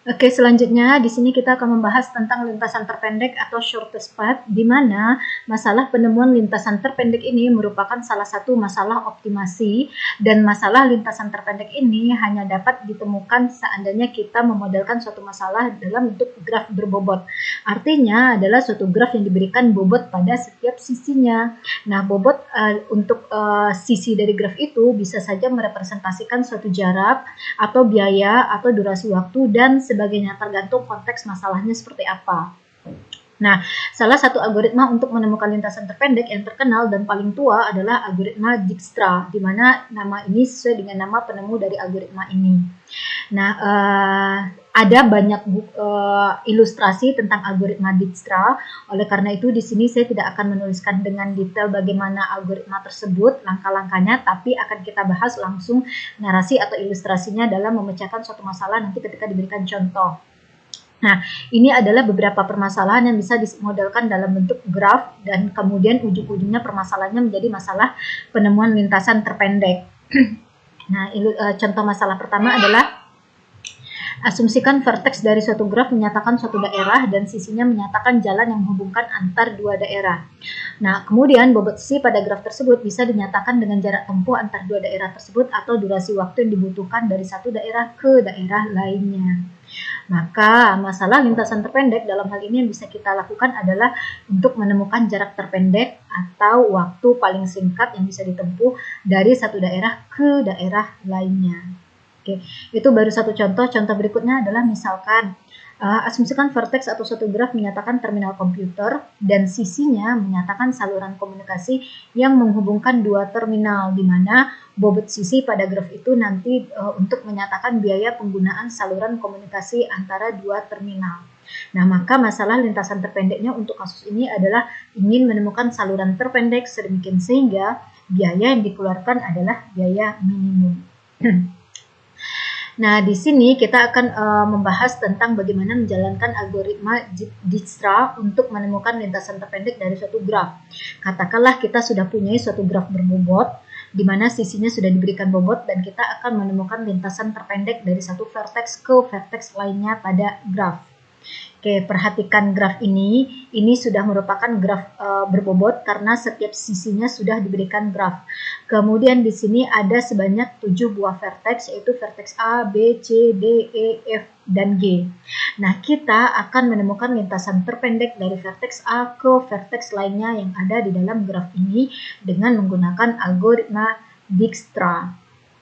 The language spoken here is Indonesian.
Oke, selanjutnya di sini kita akan membahas tentang lintasan terpendek atau shortest path, di mana masalah penemuan lintasan terpendek ini merupakan salah satu masalah optimasi, dan masalah lintasan terpendek ini hanya dapat ditemukan seandainya kita memodelkan suatu masalah dalam bentuk graf berbobot. Artinya adalah suatu graf yang diberikan bobot pada setiap sisinya. Nah, bobot untuk sisi dari graf itu bisa saja merepresentasikan suatu jarak atau biaya atau durasi waktu dan sebagainya, tergantung konteks masalahnya seperti apa. Nah, salah satu algoritma untuk menemukan lintasan terpendek yang terkenal dan paling tua adalah algoritma Dijkstra, di mana nama ini sesuai dengan nama penemu dari algoritma ini. Nah, ada banyak ilustrasi tentang algoritma Dijkstra. Oleh karena itu, di sini saya tidak akan menuliskan dengan detail bagaimana algoritma tersebut, langkah-langkahnya, tapi akan kita bahas langsung narasi atau ilustrasinya dalam memecahkan suatu masalah nanti ketika diberikan contoh. Nah, ini adalah beberapa permasalahan yang bisa dimodelkan dalam bentuk graf, dan kemudian ujung-ujungnya permasalahannya menjadi masalah penemuan lintasan terpendek. Nah, contoh masalah pertama adalah asumsikan vertex dari suatu graf menyatakan suatu daerah dan sisinya menyatakan jalan yang menghubungkan antar dua daerah. Nah, kemudian bobot sisi pada graf tersebut bisa dinyatakan dengan jarak tempuh antar dua daerah tersebut atau durasi waktu yang dibutuhkan dari satu daerah ke daerah lainnya. Maka masalah lintasan terpendek dalam hal ini yang bisa kita lakukan adalah untuk menemukan jarak terpendek atau waktu paling singkat yang bisa ditempuh dari satu daerah ke daerah lainnya. Oke, itu baru satu contoh. Contoh berikutnya adalah misalkan asumsikan vertex atau suatu graf menyatakan terminal komputer dan sisinya menyatakan saluran komunikasi yang menghubungkan dua terminal, di mana bobot sisi pada graf itu nanti untuk menyatakan biaya penggunaan saluran komunikasi antara dua terminal. Nah, maka masalah lintasan terpendeknya untuk kasus ini adalah ingin menemukan saluran terpendek sedemikian sehingga biaya yang dikeluarkan adalah biaya minimum. Nah, di sini kita akan membahas tentang bagaimana menjalankan algoritma Dijkstra untuk menemukan lintasan terpendek dari suatu graf. Katakanlah kita sudah punya suatu graf berbobot, di mana sisinya sudah diberikan bobot, dan kita akan menemukan lintasan terpendek dari satu vertex ke vertex lainnya pada graf. Oke, perhatikan graf ini sudah merupakan graf berbobot karena setiap sisinya sudah diberikan graf. Kemudian di sini ada sebanyak 7 buah vertex, yaitu vertex A, B, C, D, E, F, dan G. Nah, kita akan menemukan lintasan terpendek dari vertex A ke vertex lainnya yang ada di dalam graf ini dengan menggunakan algoritma Dijkstra.